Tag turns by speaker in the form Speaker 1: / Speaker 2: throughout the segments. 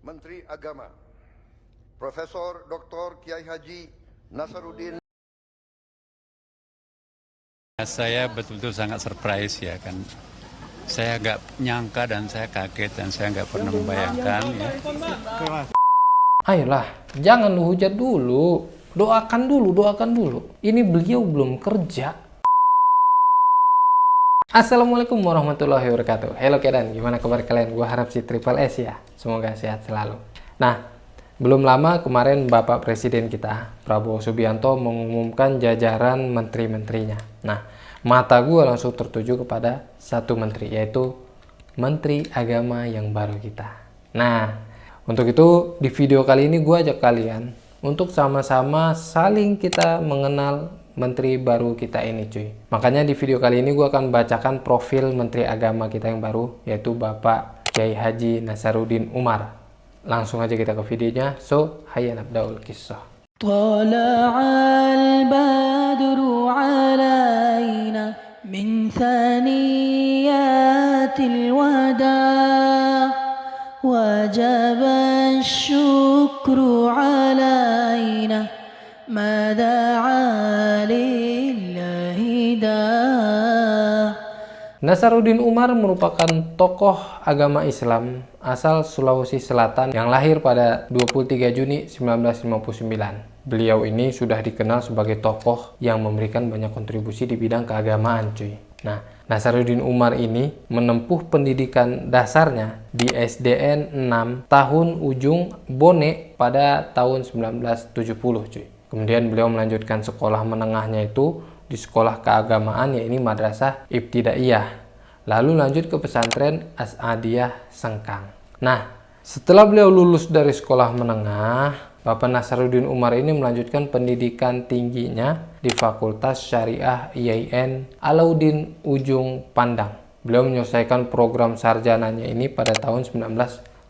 Speaker 1: Menteri Agama, Profesor Dr. Kiai Haji Nasaruddin.
Speaker 2: Saya betul-betul sangat surprise ya kan. Saya agak nyangka dan saya kaget dan saya nggak pernah membayangkan ya.
Speaker 3: Ayolah, jangan lu hujat dulu. Doakan dulu. Ini beliau belum kerja. Assalamualaikum warahmatullahi wabarakatuh. Halo kedan, gimana kabar kalian? Gua harap si Triple S ya. Semoga sehat selalu. Nah, belum lama kemarin Bapak Presiden kita, Prabowo Subianto, mengumumkan jajaran menteri-menterinya. Nah, mata gue langsung tertuju kepada satu menteri, yaitu Menteri Agama yang baru kita. Nah, untuk itu di video kali ini gue ajak kalian untuk sama-sama saling kita mengenal menteri baru kita ini cuy. Makanya di video kali ini gue akan bacakan profil Menteri Agama kita yang baru, yaitu Bapak Kiai Haji Nasaruddin Umar. Langsung aja kita ke videonya. So, hayya nabda'ul kisah.
Speaker 4: Tala'al badru alayna min thaniyatil wada' wajaba syukru alayna ma da'a lillahi da'.
Speaker 3: Nasaruddin Umar merupakan tokoh agama Islam asal Sulawesi Selatan yang lahir pada 23 Juni 1959. Beliau ini sudah dikenal sebagai tokoh yang memberikan banyak kontribusi di bidang keagamaan cuy. Nah, Nasaruddin Umar ini menempuh pendidikan dasarnya di SDN 6 Tahun Ujung Bone pada tahun 1970 cuy. Kemudian beliau melanjutkan sekolah menengahnya itu di sekolah keagamaan, yaitu Madrasah Ibtidaiyah. Lalu lanjut ke pesantren As-Adiyah Sengkang. Nah, setelah beliau lulus dari sekolah menengah, Bapak Nasaruddin Umar ini melanjutkan pendidikan tingginya di Fakultas Syariah IAIN Alauddin Ujung Pandang. Beliau menyelesaikan program sarjananya ini pada tahun 1984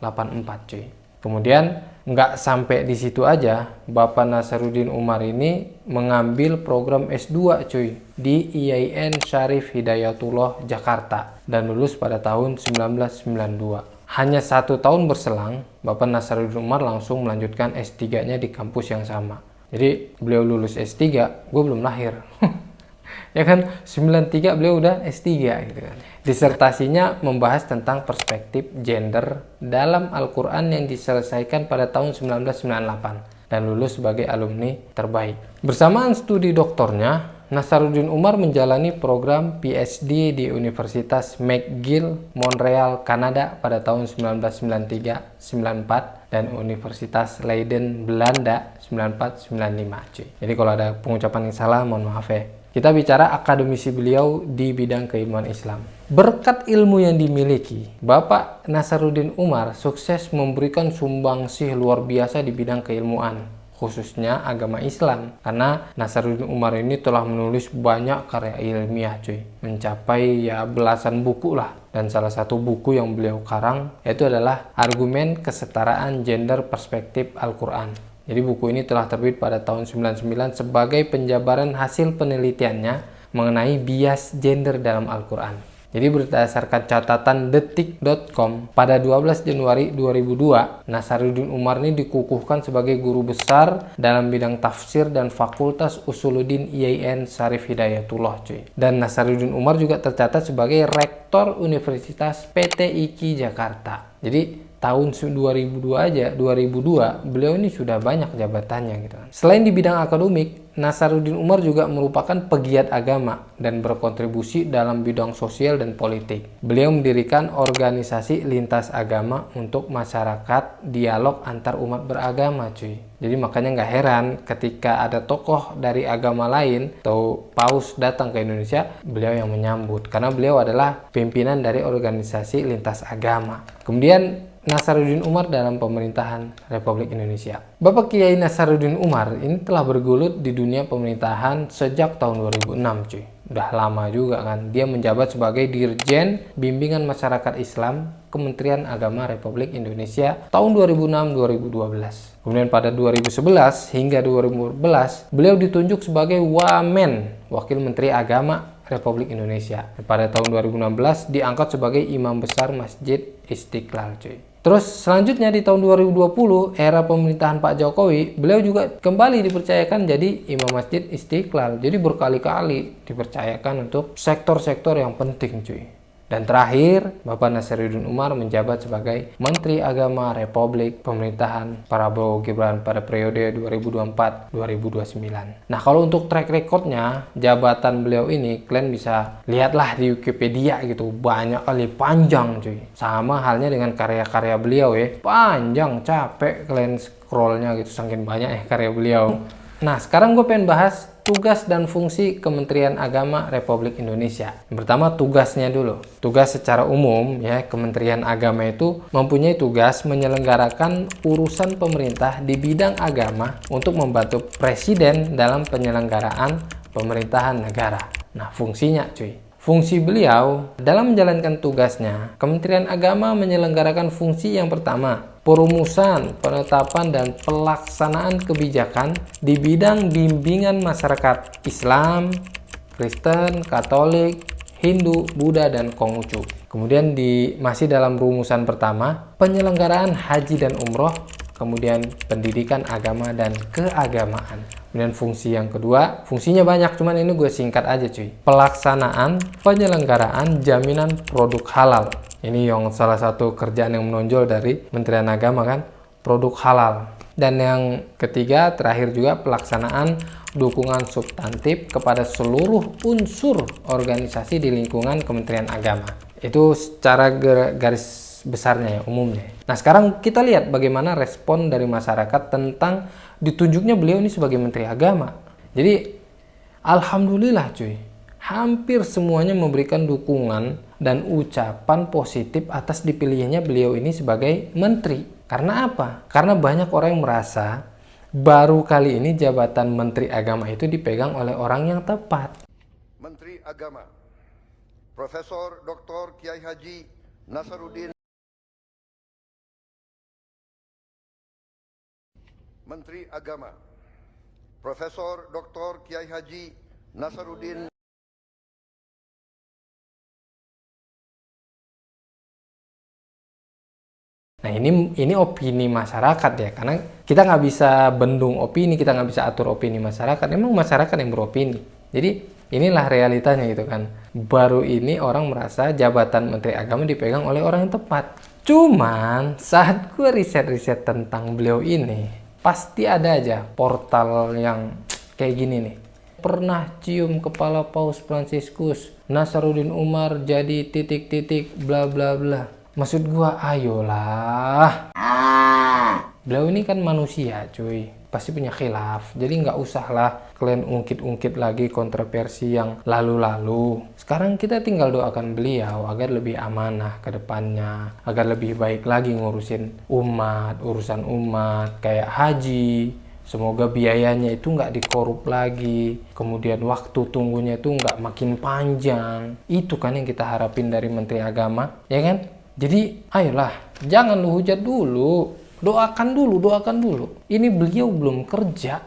Speaker 3: cuy. Kemudian nggak sampai di situ aja, Bapak Nasaruddin Umar ini mengambil program S2 cuy di IAIN Syarif Hidayatullah Jakarta dan lulus pada tahun 1992. Hanya 1 tahun berselang, Bapak Nasaruddin Umar langsung melanjutkan S3-nya di kampus yang sama. Jadi beliau lulus S3, gue belum lahir. Ya kan, 93 beliau udah S3 gitu kan. Disertasinya membahas tentang perspektif gender dalam Al-Quran yang diselesaikan pada tahun 1998 dan lulus sebagai alumni terbaik. Bersamaan studi doktornya, Nasaruddin Umar menjalani program PhD di Universitas McGill, Montreal, Kanada pada tahun 1993-94 dan Universitas Leiden, Belanda 94-95 cuy. Jadi kalau ada pengucapan yang salah mohon maaf ya. Kita bicara akademisi beliau di bidang keilmuan Islam. Berkat ilmu yang dimiliki, Bapak Nasaruddin Umar sukses memberikan sumbangsih luar biasa di bidang keilmuan, khususnya agama Islam. Karena Nasaruddin Umar ini telah menulis banyak karya ilmiah cuy, mencapai ya belasan buku lah. Dan salah satu buku yang beliau karang yaitu adalah Argumen Kesetaraan Gender Perspektif Al-Quran. Jadi buku ini telah terbit pada tahun 99 sebagai penjabaran hasil penelitiannya mengenai bias gender dalam Al-Quran. Jadi berdasarkan catatan detik.com, pada 12 Januari 2002, Nasaruddin Umar ini dikukuhkan sebagai guru besar dalam bidang tafsir dan Fakultas Usuluddin IAIN Syarif Hidayatullah cuy. Dan Nasaruddin Umar juga tercatat sebagai Rektor Universitas PT IKI Jakarta. Jadi tahun 2002 aja, 2002, beliau ini sudah banyak jabatannya gitu kan. Selain di bidang akademik, Nasaruddin Umar juga merupakan pegiat agama dan berkontribusi dalam bidang sosial dan politik. Beliau mendirikan organisasi lintas agama untuk masyarakat, dialog antar umat beragama cuy. Jadi makanya nggak heran ketika ada tokoh dari agama lain atau paus datang ke Indonesia, beliau yang menyambut. Karena beliau adalah pimpinan dari organisasi lintas agama. Kemudian Nasaruddin Umar dalam pemerintahan Republik Indonesia. Bapak Kiai Nasaruddin Umar ini telah bergelut di dunia pemerintahan sejak tahun 2006 cuy. Udah lama juga kan. Dia menjabat sebagai Dirjen Bimbingan Masyarakat Islam Kementerian Agama Republik Indonesia tahun 2006-2012. Kemudian pada 2011 hingga 2014 beliau ditunjuk sebagai Wamen, Wakil Menteri Agama Republik Indonesia. Pada tahun 2016 diangkat sebagai Imam Besar Masjid Istiqlal cuy. Terus selanjutnya di tahun 2020, era pemerintahan Pak Jokowi, beliau juga kembali dipercayakan jadi Imam Masjid Istiqlal. Jadi berkali-kali dipercayakan untuk sektor-sektor yang penting cuy. Dan terakhir, Bapak Nasaruddin Umar menjabat sebagai Menteri Agama Republik Pemerintahan Prabowo Gibran pada periode 2024-2029. Nah, kalau untuk track recordnya, jabatan beliau ini kalian bisa lihatlah di Wikipedia gitu. Banyak kali, panjang cuy. Sama halnya dengan karya-karya beliau ya. Panjang, capek kalian scrollnya gitu. Saking banyak ya karya beliau. Nah, sekarang gue pengen bahas tugas dan fungsi Kementerian Agama Republik Indonesia. Yang pertama, tugasnya dulu. Tugas secara umum ya, Kementerian Agama itu mempunyai tugas menyelenggarakan urusan pemerintah di bidang agama untuk membantu presiden dalam penyelenggaraan pemerintahan negara. Nah, fungsinya cuy. Fungsi beliau dalam menjalankan tugasnya, Kementerian Agama menyelenggarakan fungsi yang pertama, perumusan, penetapan, dan pelaksanaan kebijakan di bidang bimbingan masyarakat Islam, Kristen, Katolik, Hindu, Buddha, dan Konghucu. Kemudian masih dalam rumusan pertama, penyelenggaraan haji dan umroh, kemudian pendidikan agama dan keagamaan. Kemudian fungsi yang kedua, fungsinya banyak, cuman ini gue singkat aja cuy. Pelaksanaan penyelenggaraan jaminan produk halal. Ini yang salah satu kerjaan yang menonjol dari Kementerian Agama kan, produk halal. Dan yang ketiga, terakhir juga pelaksanaan dukungan substantif kepada seluruh unsur organisasi di lingkungan Kementerian Agama. Itu secara garis besarnya ya, umumnya. Nah, sekarang kita lihat bagaimana respon dari masyarakat tentang ditunjuknya beliau ini sebagai Menteri Agama. Jadi, alhamdulillah cuy, hampir semuanya memberikan dukungan dan ucapan positif atas dipilihnya beliau ini sebagai menteri. Karena apa? Karena banyak orang yang merasa baru kali ini jabatan Menteri Agama itu dipegang oleh orang yang tepat.
Speaker 1: Menteri Agama Profesor Dr. Kiai Haji Nasaruddin. Menteri Agama Profesor Dr. Kiai Haji Nasaruddin.
Speaker 3: Nah, ini opini masyarakat ya, karena kita nggak bisa bendung opini, kita nggak bisa atur opini masyarakat. Emang masyarakat yang beropini. Jadi inilah realitanya gitu kan. Baru ini orang merasa jabatan Menteri Agama dipegang oleh orang yang tepat. Cuman saat gue riset-riset tentang beliau ini, pasti ada aja portal yang kayak gini nih. Pernah cium kepala Paus Fransiskus, Nasaruddin Umar jadi titik-titik bla bla bla. Maksud gua, ayolah. Beliau ini kan manusia cuy, pasti punya khilaf. Jadi nggak usah lah kalian ungkit-ungkit lagi kontroversi yang lalu-lalu. Sekarang kita tinggal doakan beliau agar lebih amanah ke depannya, agar lebih baik lagi ngurusin umat, urusan umat kayak haji. Semoga biayanya itu nggak dikorup lagi, kemudian waktu tunggunya itu nggak makin panjang. Itu kan yang kita harapin dari Menteri Agama, ya kan? Jadi ayolah, jangan lu hujat dulu, doakan dulu. Ini beliau belum kerja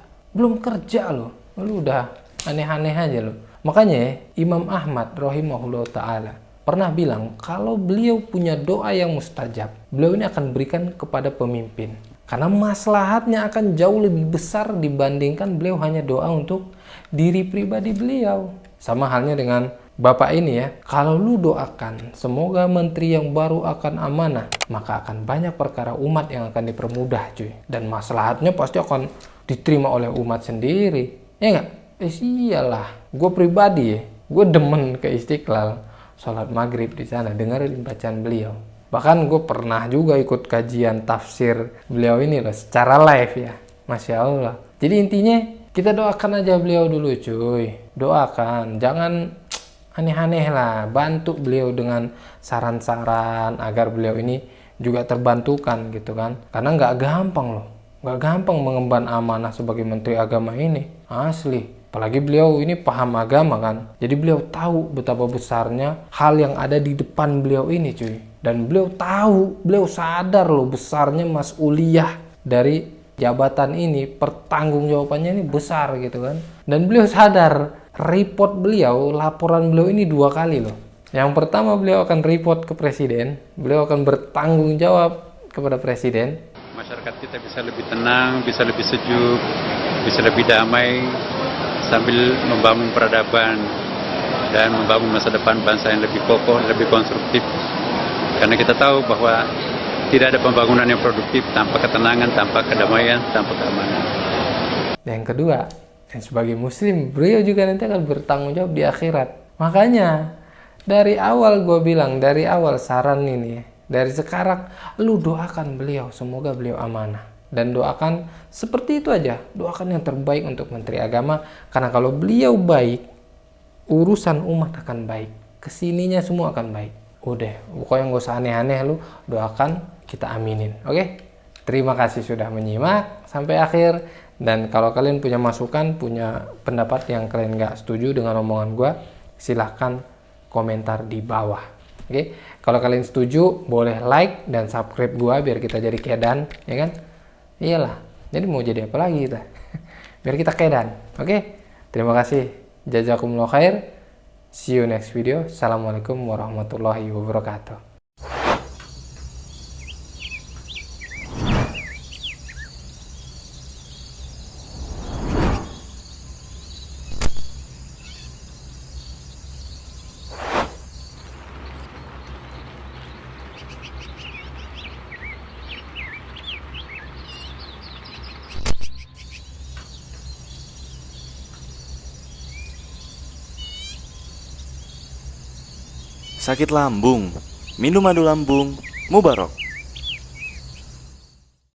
Speaker 3: loh, lu udah aneh-aneh aja loh. Makanya Imam Ahmad rahimahullah ta'ala pernah bilang kalau beliau punya doa yang mustajab, beliau ini akan berikan kepada pemimpin. Karena maslahatnya akan jauh lebih besar dibandingkan beliau hanya doa untuk diri pribadi beliau. Sama halnya dengan Bapak ini ya, kalau lu doakan semoga menteri yang baru akan amanah, maka akan banyak perkara umat yang akan dipermudah cuy. Dan maslahatnya pasti akan diterima oleh umat sendiri. Ya enggak? Iyalah, gue pribadi ya, gue demen ke Istiqlal, sholat maghrib di sana, dengerin bacaan beliau. Bahkan gue pernah juga ikut kajian tafsir beliau ini loh, secara live ya. Masya Allah. Jadi intinya kita doakan aja beliau dulu cuy. Doakan, jangan aneh-aneh lah. Bantu beliau dengan saran-saran agar beliau ini juga terbantukan gitu kan. Karena nggak gampang loh. Nggak gampang mengemban amanah sebagai Menteri Agama ini. Asli. Apalagi beliau ini paham agama kan. Jadi beliau tahu betapa besarnya hal yang ada di depan beliau ini cuy. Dan beliau tahu, beliau sadar loh besarnya mas'uliyah dari jabatan ini. Pertanggungjawabannya ini besar gitu kan. Dan beliau sadar report beliau, laporan beliau ini 2 kali loh. Yang pertama beliau akan report ke presiden. Beliau akan bertanggung jawab kepada presiden.
Speaker 2: Masyarakat kita bisa lebih tenang, bisa lebih sejuk, bisa lebih damai sambil membangun peradaban dan membangun masa depan bangsa yang lebih kokoh, lebih konstruktif. Karena kita tahu bahwa tidak ada pembangunan yang produktif tanpa ketenangan, tanpa kedamaian, tanpa keamanan.
Speaker 3: Yang kedua, dan sebagai muslim, beliau juga nanti akan bertanggung jawab di akhirat. Makanya, dari awal gue bilang, dari awal saran ini ya, dari sekarang, lu doakan beliau, semoga beliau amanah. Dan doakan seperti itu aja, doakan yang terbaik untuk Menteri Agama. Karena kalau beliau baik, urusan umat akan baik. Kesininya semua akan baik. Udah, pokoknya gak usah aneh-aneh, lu doakan, kita aminin. Oke? Terima kasih sudah menyimak sampai akhir. Dan kalau kalian punya masukan, punya pendapat yang kalian gak setuju dengan omongan gue, silahkan komentar di bawah. Oke? Kalau kalian setuju, boleh like dan subscribe gue biar kita jadi kedan, ya kan? Iyalah, jadi mau jadi apa lagi kita? Biar kita kedan. Oke? Terima kasih. Jazakumullah khair. See you next video. Assalamualaikum warahmatullahi wabarakatuh.
Speaker 5: Sakit lambung, minum madu lambung, Mubarok.